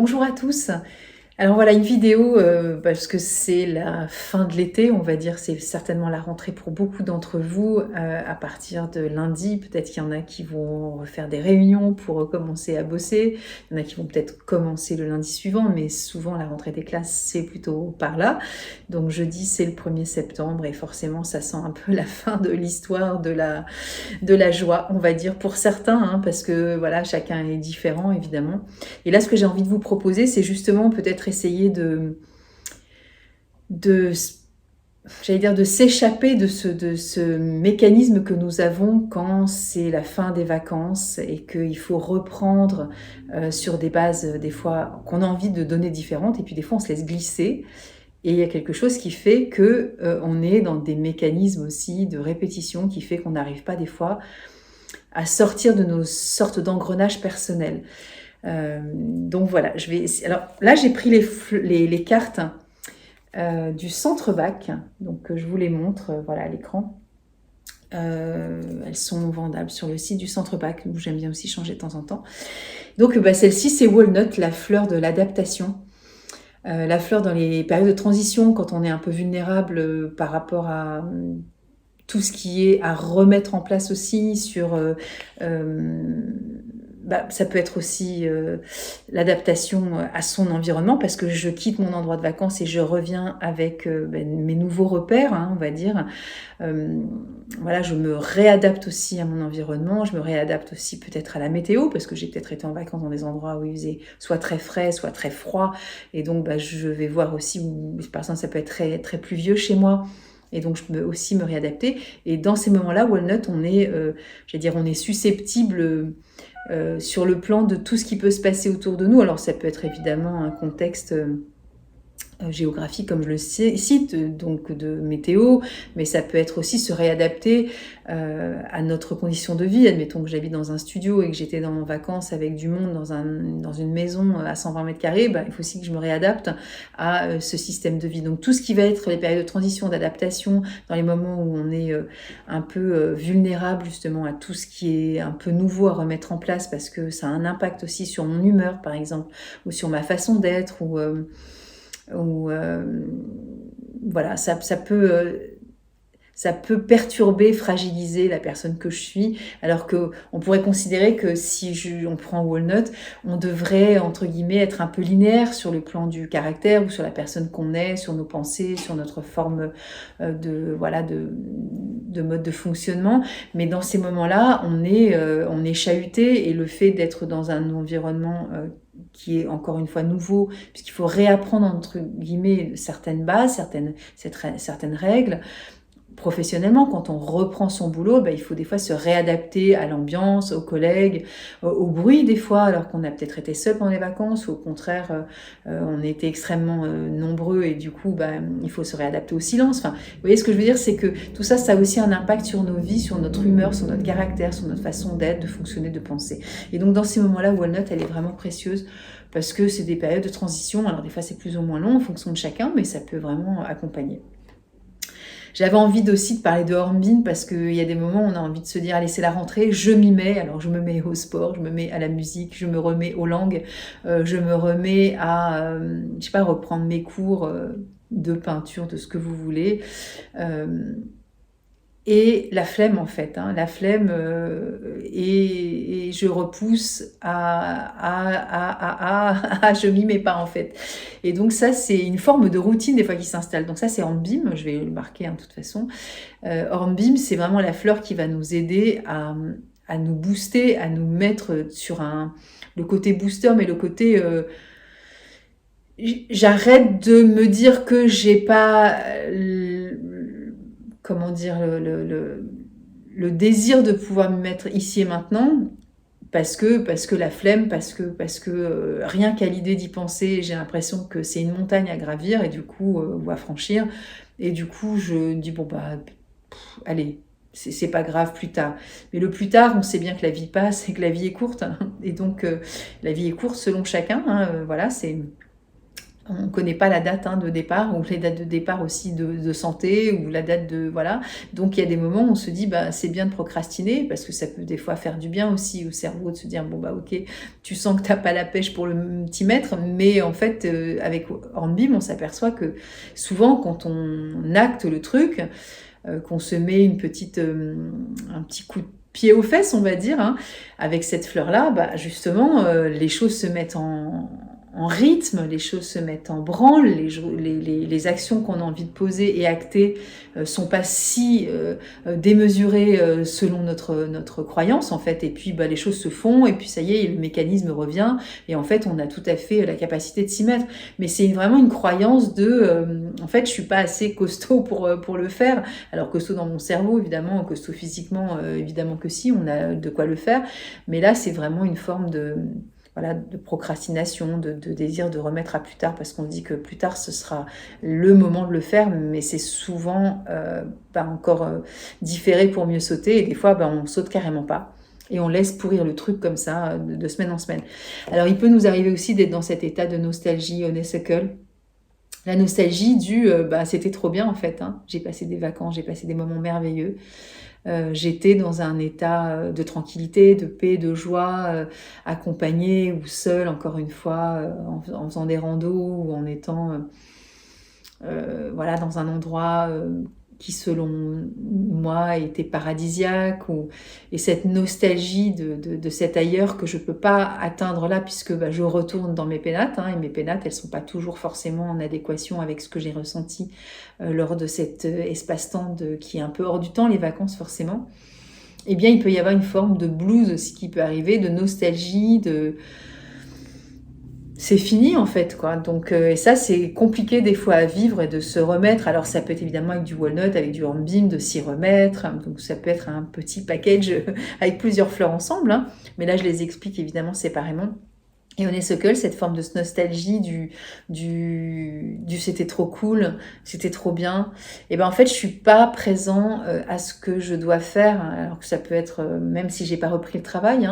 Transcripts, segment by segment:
Bonjour à tous. Alors voilà une vidéo parce que c'est la fin de l'été, on va dire, c'est certainement la rentrée pour beaucoup d'entre vous à partir de lundi. Peut-être qu'il y en a qui vont refaire des réunions pour recommencer à bosser, il y en a qui vont peut-être commencer le lundi suivant, mais souvent la rentrée des classes c'est plutôt par là. Donc jeudi c'est le 1er septembre et forcément ça sent un peu la fin de l'histoire de la joie, on va dire, pour certains, hein, parce que voilà, chacun est différent, évidemment. Et là, ce que j'ai envie de vous proposer, c'est justement peut-être essayer de j'allais dire, de s'échapper de ce mécanisme que nous avons quand c'est la fin des vacances et qu'il faut reprendre sur des bases, des fois, qu'on a envie de donner différentes, et puis des fois, on se laisse glisser. Et il y a quelque chose qui fait que on est dans des mécanismes aussi de répétition qui fait qu'on n'arrive pas des fois à sortir de nos sortes d'engrenages personnels. Donc voilà, alors là j'ai pris les cartes du Centre Bac, donc je vous les montre, voilà à l'écran. Elles sont vendables sur le site du Centre Bac, où j'aime bien aussi changer de temps en temps. Donc celle-ci c'est Walnut, la fleur de l'adaptation. La fleur dans les périodes de transition, quand on est un peu vulnérable par rapport à tout ce qui est à remettre en place aussi sur... ça peut être aussi l'adaptation à son environnement, parce que je quitte mon endroit de vacances et je reviens avec mes nouveaux repères, hein, on va dire. Voilà, je me réadapte aussi à mon environnement, je me réadapte aussi peut-être à la météo, parce que j'ai peut-être été en vacances dans des endroits où il faisait soit très frais, soit très froid, et donc je vais voir aussi où, par exemple, ça peut être très, très pluvieux chez moi. Et donc, je peux aussi me réadapter. Et dans ces moments-là, Walnut, on est susceptible sur le plan de tout ce qui peut se passer autour de nous. Alors, ça peut être évidemment un contexte géographique, comme je le cite, donc de météo, mais ça peut être aussi se réadapter à notre condition de vie. Admettons que j'habite dans un studio et que j'étais en vacances avec du monde dans une maison à 120 mètres carrés, il faut aussi que je me réadapte à ce système de vie. Donc tout ce qui va être les périodes de transition, d'adaptation, dans les moments où on est un peu vulnérable justement à tout ce qui est un peu nouveau à remettre en place, parce que ça a un impact aussi sur mon humeur par exemple, ou sur ma façon d'être, ou voilà, ça peut perturber, fragiliser la personne que je suis, alors qu'on pourrait considérer que si on prend Walnut, on devrait, entre guillemets, être un peu linéaire sur le plan du caractère ou sur la personne qu'on est, sur nos pensées, sur notre forme de mode de fonctionnement. Mais dans ces moments-là, on est chahuté, et le fait d'être dans un environnement qui est encore une fois nouveau, puisqu'il faut réapprendre entre guillemets certaines bases, certaines règles. Professionnellement, quand on reprend son boulot, il faut des fois se réadapter à l'ambiance, aux collègues, au bruit des fois, alors qu'on a peut-être été seul pendant les vacances, ou au contraire, on était extrêmement nombreux, et du coup, il faut se réadapter au silence. Enfin, vous voyez ce que je veux dire, c'est que tout ça, ça a aussi un impact sur nos vies, sur notre humeur, sur notre caractère, sur notre façon d'être, de fonctionner, de penser. Et donc, dans ces moments-là, Walnut, elle est vraiment précieuse, parce que c'est des périodes de transition. Alors, des fois, c'est plus ou moins long en fonction de chacun, mais ça peut vraiment accompagner. J'avais envie aussi de parler de Hornbeam, parce qu'il y a des moments où on a envie de se dire, allez, c'est la rentrée, je m'y mets. Alors je me mets au sport, je me mets à la musique, je me remets aux langues, je me remets à, reprendre mes cours de peinture, de ce que vous voulez. Et la flemme, en fait, hein, la flemme, et je repousse je m'y mets pas, en fait. Et donc ça, c'est une forme de routine des fois qui s'installe. Donc ça, c'est Hornbeam, je vais le marquer, de toute façon. Hornbeam, c'est vraiment la fleur qui va nous aider à nous booster, à nous mettre sur le côté booster, mais le côté... j'arrête de me dire que j'ai pas... comment dire, le désir de pouvoir me mettre ici et maintenant, parce que la flemme, parce que rien qu'à l'idée d'y penser, j'ai l'impression que c'est une montagne à gravir, et du coup, ou à franchir, et du coup, je dis, allez, c'est pas grave, plus tard. Mais le plus tard, on sait bien que la vie passe et que la vie est courte, hein, et donc la vie est courte selon chacun, hein, voilà, c'est... On ne connaît pas la date de départ, ou les dates de départ aussi de santé, ou la date de... Voilà. Donc il y a des moments où on se dit, c'est bien de procrastiner, parce que ça peut des fois faire du bien aussi au cerveau de se dire, bon ok, tu sens que tu n'as pas la pêche pour t'y mettre, mais en fait, avec Hornbeam, on s'aperçoit que souvent, quand on acte le truc, qu'on se met un petit coup de pied aux fesses, on va dire, avec cette fleur-là, justement, les choses se mettent en rythme, les choses se mettent en branle, les actions qu'on a envie de poser et acter sont pas si démesurées selon notre croyance, en fait. Et puis, les choses se font, et puis ça y est, le mécanisme revient, et en fait, on a tout à fait la capacité de s'y mettre. Mais c'est vraiment une croyance en fait, je suis pas assez costaud pour le faire. Alors, costaud dans mon cerveau, évidemment, costaud physiquement, évidemment que si, on a de quoi le faire. Mais là, c'est vraiment une forme de procrastination, de désir de remettre à plus tard, parce qu'on dit que plus tard, ce sera le moment de le faire, mais c'est souvent encore différé pour mieux sauter, et des fois, on saute carrément pas. Et on laisse pourrir le truc comme ça, de semaine en semaine. Alors, il peut nous arriver aussi d'être dans cet état de nostalgie honeysuckle. La nostalgie c'était trop bien en fait. J'ai passé des vacances, j'ai passé des moments merveilleux. J'étais dans un état de tranquillité, de paix, de joie, accompagnée ou seule, encore une fois, en faisant des randos ou en étant dans un endroit qui, selon moi, était paradisiaque. Et cette nostalgie de cet ailleurs que je ne peux pas atteindre là, puisque je retourne dans mes pénates, et mes pénates, elles ne sont pas toujours forcément en adéquation avec ce que j'ai ressenti lors de cet espace-temps qui est un peu hors du temps, les vacances forcément. Eh bien, il peut y avoir une forme de blues aussi qui peut arriver, de nostalgie, c'est fini en fait, quoi. Donc, et ça, c'est compliqué des fois à vivre et de se remettre. Alors, ça peut être évidemment avec du walnut, avec du hornbeam, de s'y remettre. Donc, ça peut être un petit package avec plusieurs fleurs ensemble. Mais là, je les explique évidemment séparément. Et honeysuckle, cette forme de nostalgie du c'était trop cool, c'était trop bien. Et en fait, je suis pas présent à ce que je dois faire. Alors que ça peut être, même si j'ai pas repris le travail,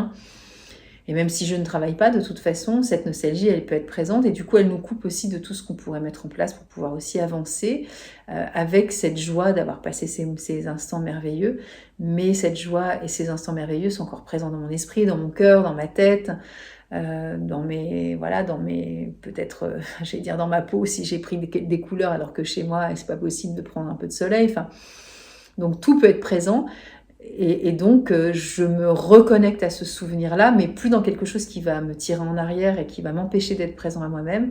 et même si je ne travaille pas, de toute façon, cette nostalgie, elle peut être présente. Et du coup, elle nous coupe aussi de tout ce qu'on pourrait mettre en place pour pouvoir aussi avancer avec cette joie d'avoir passé ces instants merveilleux. Mais cette joie et ces instants merveilleux sont encore présents dans mon esprit, dans mon cœur, dans ma tête, dans mes peut-être, j'allais dire dans ma peau, si j'ai pris des couleurs alors que chez moi, c'est pas possible de prendre un peu de soleil. Donc, tout peut être présent. Et donc, je me reconnecte à ce souvenir-là, mais plus dans quelque chose qui va me tirer en arrière et qui va m'empêcher d'être présent à moi-même.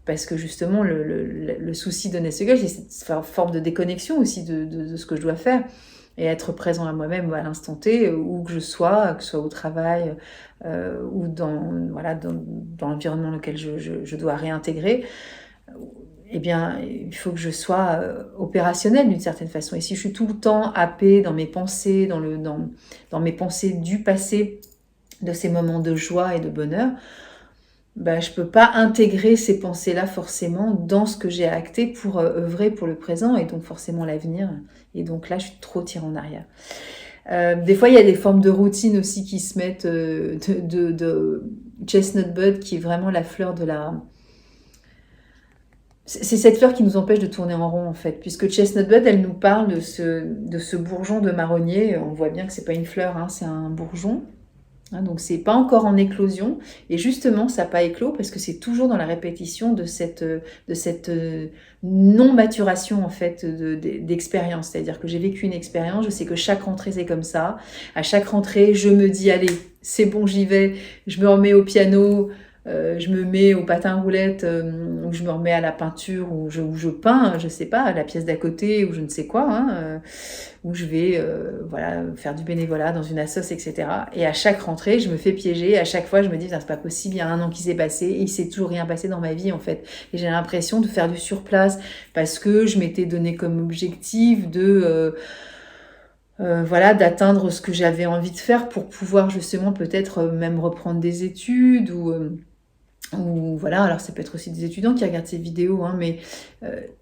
Parce que justement, le souci de honeysuckle, c'est cette forme de déconnexion aussi de ce que je dois faire. Et être présent à moi-même à l'instant T, où que ce soit au travail ou dans l'environnement dans lequel je dois réintégrer. Eh bien, il faut que je sois opérationnelle d'une certaine façon. Et si je suis tout le temps happée dans mes pensées, dans mes pensées du passé, de ces moments de joie et de bonheur, je ne peux pas intégrer ces pensées-là forcément dans ce que j'ai acté pour œuvrer pour le présent et donc forcément l'avenir. Et donc là, je suis trop tirée en arrière. Des fois, il y a des formes de routine aussi qui se mettent de chestnut bud, qui est vraiment la fleur de la... C'est cette fleur qui nous empêche de tourner en rond en fait, puisque chestnut bud, elle nous parle de ce bourgeon de marronnier. On voit bien que c'est pas une fleur, c'est un bourgeon. Donc c'est pas encore en éclosion, et justement ça n'a pas éclos parce que c'est toujours dans la répétition de cette non-maturation en fait d'expérience. C'est-à-dire que j'ai vécu une expérience, je sais que chaque rentrée c'est comme ça. À chaque rentrée, je me dis allez, c'est bon, j'y vais, je me remets au piano. Je me mets au patin roulette, ou je me remets à la peinture, ou je peins, je sais pas, à la pièce d'à côté, ou je ne sais quoi, où je vais faire du bénévolat dans une assoce, etc. Et à chaque rentrée, je me fais piéger. À chaque fois, je me dis, c'est pas possible, il y a 1 an qui s'est passé, et il s'est toujours rien passé dans ma vie, en fait. Et j'ai l'impression de faire du surplace, parce que je m'étais donné comme objectif d'atteindre ce que j'avais envie de faire pour pouvoir justement peut-être même reprendre des études ou voilà, alors ça peut être aussi des étudiants qui regardent ces vidéos, mais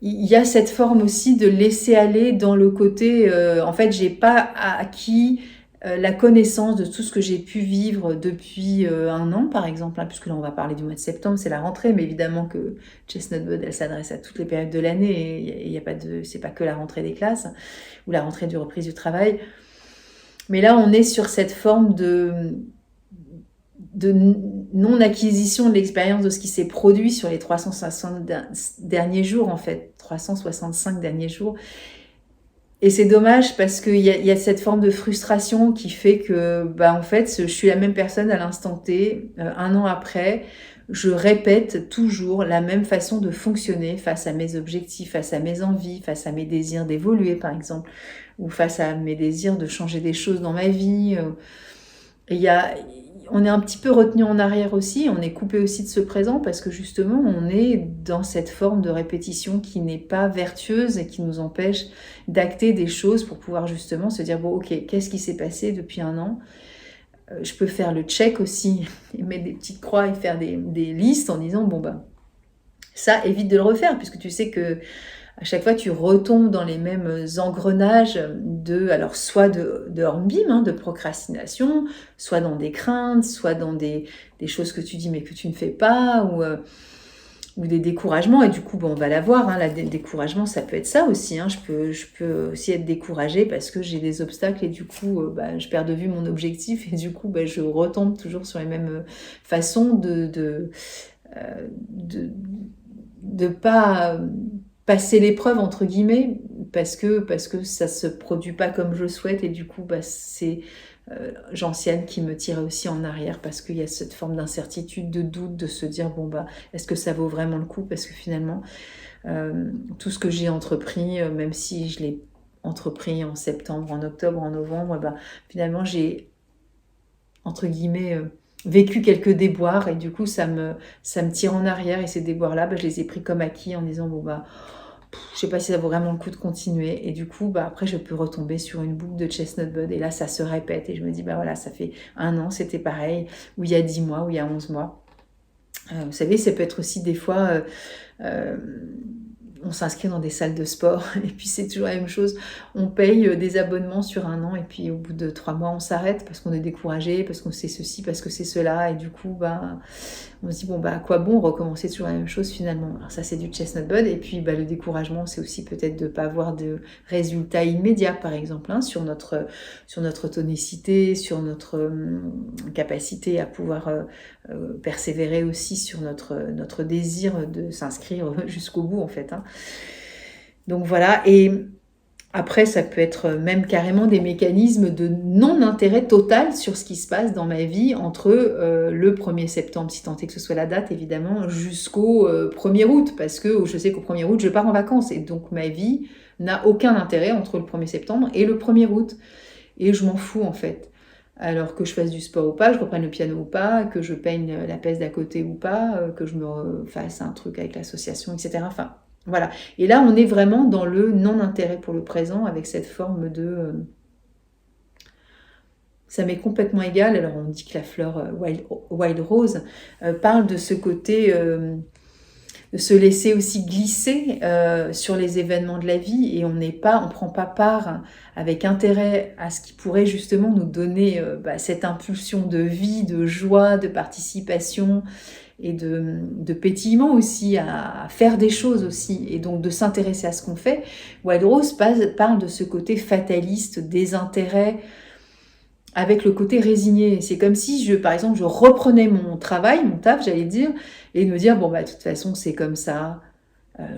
il y a cette forme aussi de laisser aller dans le côté, en fait, j'ai pas acquis la connaissance de tout ce que j'ai pu vivre depuis un an, par exemple, hein, puisque là on va parler du mois de septembre, c'est la rentrée, mais évidemment que Chestnut Bud, elle s'adresse à toutes les périodes de l'année, et y a pas de, c'est pas que la rentrée des classes, ou la rentrée du reprise du travail. Mais là, on est sur cette forme de non-acquisition de l'expérience de ce qui s'est produit sur les 360 derniers jours, en fait, 365 derniers jours. Et c'est dommage parce qu'il y a cette forme de frustration qui fait que, bah, en fait, je suis la même personne à l'instant T, un an après, je répète toujours la même façon de fonctionner face à mes objectifs, face à mes envies, face à mes désirs d'évoluer, par exemple, ou face à mes désirs de changer des choses dans ma vie. Et on est un petit peu retenu en arrière aussi, on est coupé aussi de ce présent parce que justement on est dans cette forme de répétition qui n'est pas vertueuse et qui nous empêche d'acter des choses pour pouvoir justement se dire bon ok, qu'est-ce qui s'est passé depuis un an? Je peux faire le check aussi et mettre des petites croix et faire des listes en disant bon ben ça évite de le refaire puisque tu sais que à chaque fois, tu retombes dans les mêmes engrenages alors soit de hornbeam, hein, de procrastination, soit dans des craintes, soit dans des choses que tu dis mais que tu ne fais pas, ou des découragements. Et du coup, bon, on va l'avoir, hein, découragement, ça peut être ça aussi. Hein. Je peux aussi être découragée parce que j'ai des obstacles et du coup, je perds de vue mon objectif et du coup, je retombe toujours sur les mêmes façons de pas passer l'épreuve entre guillemets parce que ça se produit pas comme je le souhaite et du coup c'est Gentiane qui me tire aussi en arrière parce qu'il y a cette forme d'incertitude, de doute, de se dire bon est-ce que ça vaut vraiment le coup parce que finalement tout ce que j'ai entrepris même si je l'ai entrepris en septembre, en octobre, en novembre, finalement j'ai entre guillemets vécu quelques déboires et du coup ça me tire en arrière et ces déboires là je les ai pris comme acquis en disant je sais pas si ça vaut vraiment le coup de continuer et du coup après je peux retomber sur une boucle de Chestnut Bud et là ça se répète et je me dis voilà ça fait un an c'était pareil ou il y a 10 mois ou il y a 11 mois vous savez ça peut être aussi des fois on s'inscrit dans des salles de sport et puis c'est toujours la même chose. On paye des abonnements sur un an et puis au bout de 3 mois, on s'arrête parce qu'on est découragé, parce qu'on sait ceci, parce que c'est cela. Et du coup, on se dit, à quoi bon recommencer toujours la même chose finalement? Alors ça, c'est du Chestnut Bud. Et puis, le découragement, c'est aussi peut-être de ne pas avoir de résultats immédiats, par exemple, hein, sur notre tonicité, sur notre capacité à pouvoir persévérer aussi sur notre désir de s'inscrire jusqu'au bout, en fait. Hein. Donc voilà, et après, ça peut être même carrément des mécanismes de non-intérêt total sur ce qui se passe dans ma vie entre le 1er septembre, si tant est que ce soit la date, évidemment, jusqu'au 1er août, parce que je sais qu'au 1er août, je pars en vacances, et donc ma vie n'a aucun intérêt entre le 1er septembre et le 1er août. Et je m'en fous, en fait. Alors que je fasse du sport ou pas, je reprenne le piano ou pas, que je peigne la pièce d'à côté ou pas, que je me fasse un truc avec l'association, etc. Enfin, voilà. Et là, on est vraiment dans le non-intérêt pour le présent, avec cette forme de... ça m'est complètement égal. Alors, on dit que la fleur Wild Rose parle de ce côté... de se laisser aussi glisser sur les événements de la vie et on prend pas part avec intérêt à ce qui pourrait justement nous donner cette impulsion de vie, de joie, de participation et de pétillement aussi, à faire des choses aussi et donc de s'intéresser à ce qu'on fait. Wild Rose parle de ce côté fataliste, désintérêt, avec le côté résigné. C'est comme si, par exemple, je reprenais mon travail, mon taf, j'allais dire, et de me dire, de toute façon, c'est comme ça,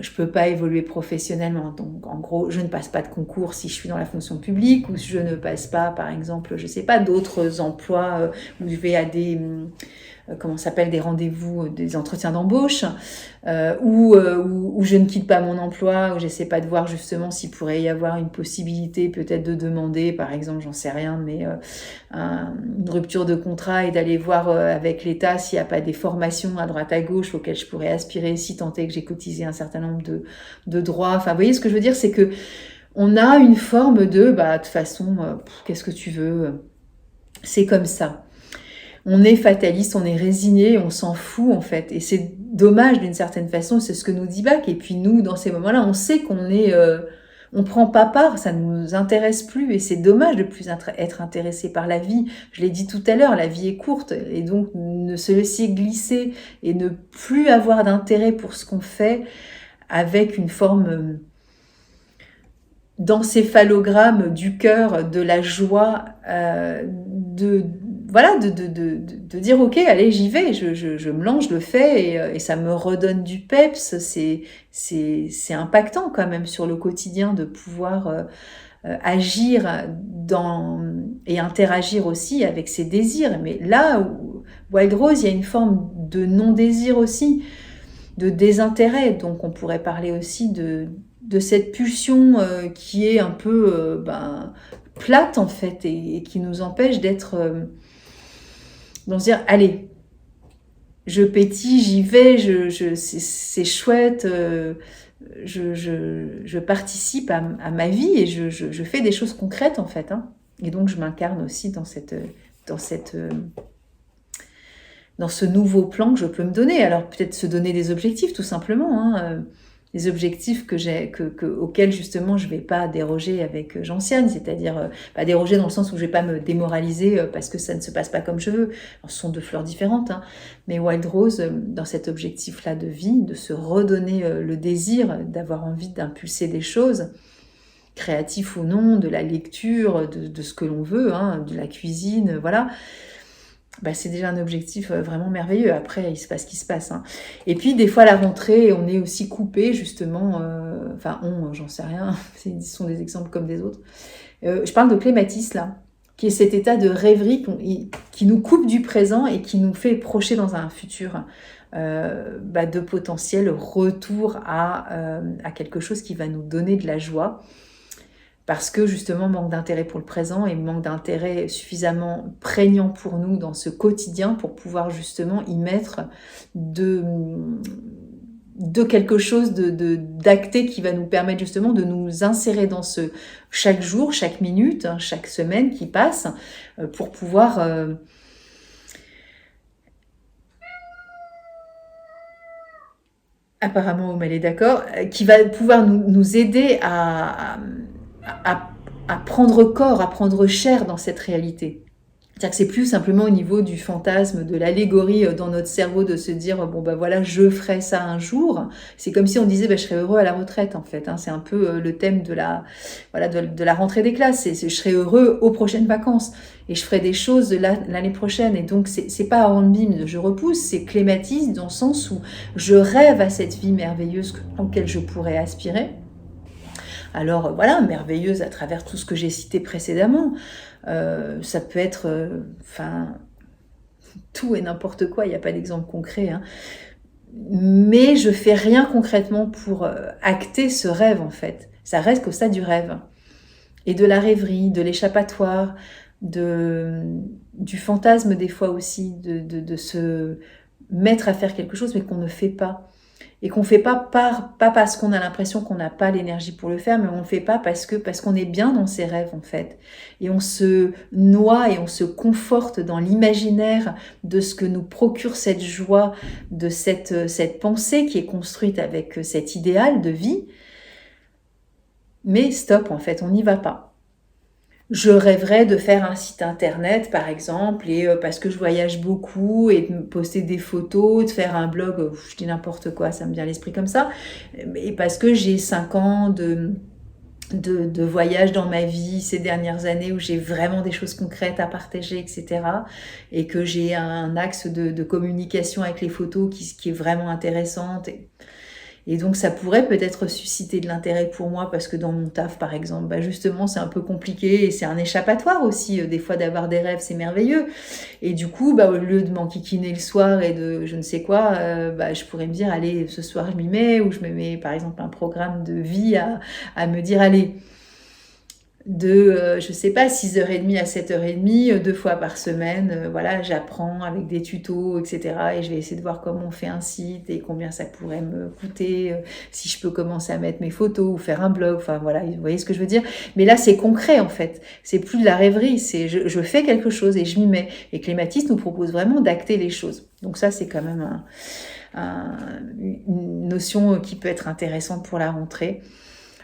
je peux pas évoluer professionnellement. Donc, en gros, je ne passe pas de concours si je suis dans la fonction publique, ou si je ne passe pas, par exemple, je sais pas, d'autres emplois où je vais à des... des rendez-vous, des entretiens d'embauche, où je ne quitte pas mon emploi, où j'essaie pas de voir justement s'il pourrait y avoir une possibilité peut-être de demander, par exemple, j'en sais rien, mais une rupture de contrat et d'aller voir avec l'État s'il n'y a pas des formations à droite à gauche auxquelles je pourrais aspirer si tant est que j'ai cotisé un certain nombre de droits. Enfin, vous voyez ce que je veux dire, c'est que on a une forme de toute façon, qu'est-ce que tu veux, c'est comme ça. On est fataliste, on est résigné, on s'en fout en fait. Et c'est dommage d'une certaine façon, c'est ce que nous dit Bach. Et puis nous, dans ces moments-là, on sait qu'on on prend pas part, ça nous intéresse plus et c'est dommage de plus être intéressé par la vie. Je l'ai dit tout à l'heure, la vie est courte et donc ne se laisser glisser et ne plus avoir d'intérêt pour ce qu'on fait avec une forme d'encéphalogramme du cœur, de la joie, de dire ok, allez, j'y vais, je me lance, je le fais et ça me redonne du peps. C'est impactant quand même sur le quotidien de pouvoir agir et interagir aussi avec ses désirs. Mais là, Wild Rose, il y a une forme de non-désir aussi, de désintérêt. Donc on pourrait parler aussi de cette pulsion qui est un peu plate en fait et qui nous empêche d'être de se dire allez, je pétille, j'y vais, c'est chouette, je participe à ma vie et je fais des choses concrètes en fait, hein. Et donc je m'incarne aussi dans ce nouveau plan que je peux me donner. Alors peut-être se donner des objectifs tout simplement, hein, des objectifs auxquels justement je ne vais pas déroger avec Gentiane, c'est-à-dire pas déroger dans le sens où je ne vais pas me démoraliser parce que ça ne se passe pas comme je veux. Alors, ce sont deux fleurs différentes, hein, mais Wild Rose, dans cet objectif-là de vie, de se redonner le désir, d'avoir envie d'impulser des choses, créatif ou non, de la lecture, de ce que l'on veut, hein, de la cuisine, voilà. C'est déjà un objectif vraiment merveilleux. Après, il se passe ce qui se passe, hein. Et puis, des fois, à la rentrée, on est aussi coupé, justement. J'en sais rien. Ce sont des exemples comme des autres. Je parle de clématis, là, qui est cet état de rêverie qui nous coupe du présent et qui nous fait projeter dans un futur de potentiel retour à quelque chose qui va nous donner de la joie. Parce que justement, manque d'intérêt pour le présent et manque d'intérêt suffisamment prégnant pour nous dans ce quotidien pour pouvoir justement y mettre de quelque chose d'acté qui va nous permettre justement de nous insérer dans ce chaque jour, chaque minute, hein, chaque semaine qui passe pour pouvoir apparemment Oumel est d'accord, qui va pouvoir nous aider à prendre corps, à prendre chair dans cette réalité. C'est-à-dire que c'est plus simplement au niveau du fantasme, de l'allégorie dans notre cerveau de se dire voilà, je ferai ça un jour. C'est comme si on disait je serai heureux à la retraite en fait, hein. C'est un peu le thème de la rentrée des classes. Je serai heureux aux prochaines vacances et je ferai des choses l'année prochaine. Et donc c'est pas hornbim, je repousse, c'est clématis dans le sens où je rêve à cette vie merveilleuse auquel je pourrais aspirer. Alors voilà, merveilleuse à travers tout ce que j'ai cité précédemment. Ça peut être tout et n'importe quoi, il n'y a pas d'exemple concret, hein. Mais je fais rien concrètement pour acter ce rêve en fait. Ça reste qu'au stade du rêve et de la rêverie, de l'échappatoire, du fantasme des fois aussi, de se mettre à faire quelque chose mais qu'on ne fait pas. Et qu'on ne fait pas parce qu'on a l'impression qu'on n'a pas l'énergie pour le faire, mais on ne le fait pas parce qu'on est bien dans ses rêves en fait. Et on se noie et on se conforte dans l'imaginaire de ce que nous procure cette joie, de cette pensée qui est construite avec cet idéal de vie. Mais stop en fait, on n'y va pas. Je rêverais de faire un site internet, par exemple, et parce que je voyage beaucoup, et de poster des photos, de faire un blog, je dis n'importe quoi, ça me vient à l'esprit comme ça, et parce que j'ai 5 ans de voyage dans ma vie ces dernières années où j'ai vraiment des choses concrètes à partager, etc. Et que j'ai un axe de communication avec les photos qui est vraiment intéressante. Et donc ça pourrait peut-être susciter de l'intérêt pour moi parce que dans mon taf par exemple, justement c'est un peu compliqué et c'est un échappatoire aussi, des fois d'avoir des rêves c'est merveilleux. Et du coup au lieu de m'enquiquiner le soir et de je ne sais quoi, je pourrais me dire allez ce soir je m'y mets, ou je me mets par exemple un programme de vie à me dire allez de, je sais pas, 6h30 à 7h30, 2 fois par semaine, voilà, j'apprends avec des tutos, etc. Et je vais essayer de voir comment on fait un site et combien ça pourrait me coûter, si je peux commencer à mettre mes photos ou faire un blog, enfin voilà, vous voyez ce que je veux dire. Mais là, c'est concret en fait, c'est plus de la rêverie, c'est je fais quelque chose et je m'y mets. Et Clématis nous propose vraiment d'acter les choses. Donc ça, c'est quand même une notion qui peut être intéressante pour la rentrée.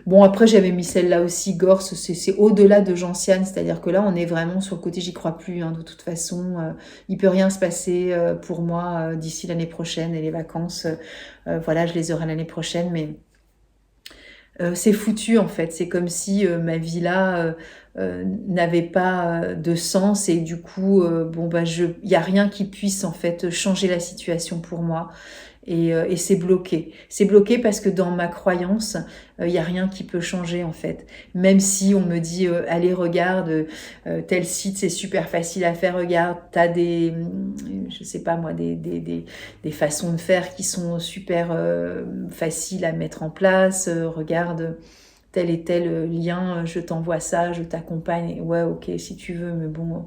Bon, après, j'avais mis celle-là aussi, Gorse, c'est au-delà de Gentiane, c'est-à-dire que là, on est vraiment sur le côté, j'y crois plus, hein, de toute façon. Il peut rien se passer pour moi d'ici l'année prochaine et les vacances. Voilà, je les aurai l'année prochaine, mais c'est foutu en fait. C'est comme si ma vie là n'avait pas de sens et du coup, bon bah, il y a rien qui puisse en fait changer la situation pour moi. Et c'est bloqué. C'est bloqué parce que dans ma croyance, il n'y a rien qui peut changer en fait. Même si on me dit, allez regarde, tel site c'est super facile à faire, regarde, t'as des, je sais pas moi, des façons de faire qui sont super faciles à mettre en place, regarde tel et tel lien, je t'envoie ça, je t'accompagne, ouais ok si tu veux, mais bon,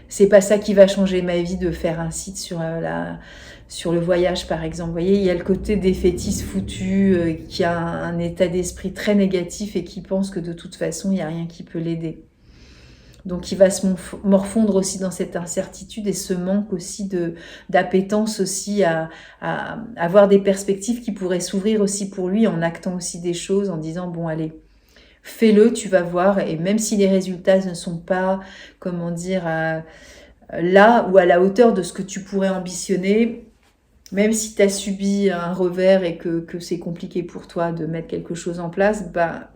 c'est pas ça qui va changer ma vie de faire un site sur le voyage par exemple. Vous voyez, il y a le côté défaitiste foutu qui a un état d'esprit très négatif et qui pense que de toute façon, il n'y a rien qui peut l'aider. Donc il va se morfondre aussi dans cette incertitude et ce manque aussi d'appétence aussi à avoir des perspectives qui pourraient s'ouvrir aussi pour lui en actant aussi des choses, en disant bon allez, fais-le, tu vas voir, et même si les résultats ne sont pas, comment dire, là ou à la hauteur de ce que tu pourrais ambitionner, même si tu as subi un revers et que c'est compliqué pour toi de mettre quelque chose en place, bah,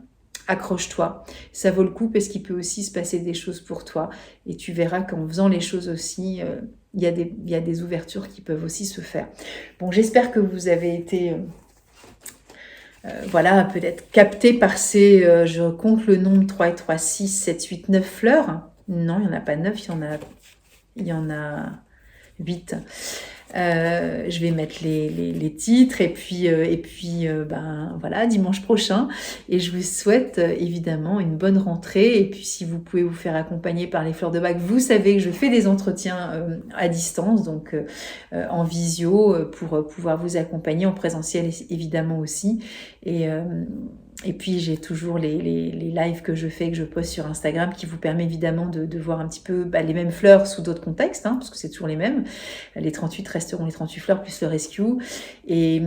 accroche-toi. Ça vaut le coup parce qu'il peut aussi se passer des choses pour toi. Et tu verras qu'en faisant les choses aussi, il y a des ouvertures qui peuvent aussi se faire. Bon, j'espère que vous avez été... voilà, peut-être capté par ces, je compte le nombre 3 et 3, 6, 7, 8, 9 fleurs. Non, il n'y en a pas 9, il y en a 8. Je vais mettre les titres et puis ben voilà, dimanche prochain. Et je vous souhaite évidemment une bonne rentrée. Et puis si vous pouvez vous faire accompagner par les fleurs de bac, vous savez que je fais des entretiens à distance, donc en visio pour pouvoir vous accompagner, en présentiel évidemment aussi. Et puis j'ai toujours les lives que je fais, que je poste sur Instagram, qui vous permet évidemment de voir un petit peu les mêmes fleurs sous d'autres contextes, hein, parce que c'est toujours les mêmes. Les 38 resteront les 38 fleurs plus le rescue. Et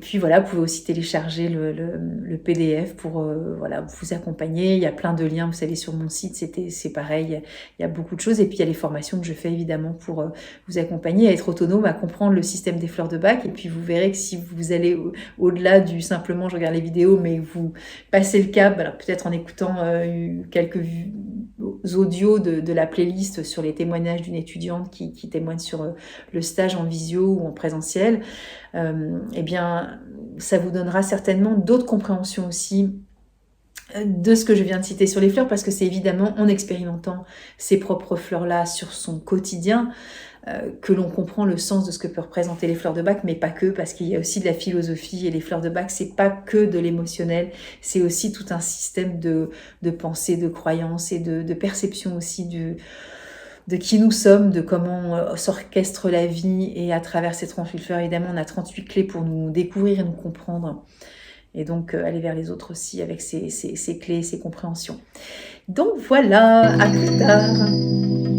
puis voilà, vous pouvez aussi télécharger le PDF pour voilà, vous accompagner. Il y a plein de liens, vous savez, sur mon site, c'est pareil, il y a beaucoup de choses. Et puis il y a les formations que je fais évidemment pour vous accompagner à être autonome, à comprendre le système des fleurs de bac. Et puis vous verrez que si vous allez au-delà du simplement je regarde les vidéos, mais vous passez le cap, alors peut-être en écoutant quelques audios de la playlist sur les témoignages d'une étudiante qui témoigne sur le stage en visio ou en présentiel, eh bien ça vous donnera certainement d'autres compréhensions aussi de ce que je viens de citer sur les fleurs, parce que c'est évidemment en expérimentant ces propres fleurs-là sur son quotidien que l'on comprend le sens de ce que peut représenter les fleurs de bac, mais pas que, parce qu'il y a aussi de la philosophie, et les fleurs de bac, c'est pas que de l'émotionnel, c'est aussi tout un système de pensée, de croyance et de perception aussi de qui nous sommes, de comment s'orchestre la vie, et à travers ces 38 fleurs, évidemment, on a 38 clés pour nous découvrir et nous comprendre, et donc aller vers les autres aussi avec ces clés, ces compréhensions. Donc voilà, à plus tard.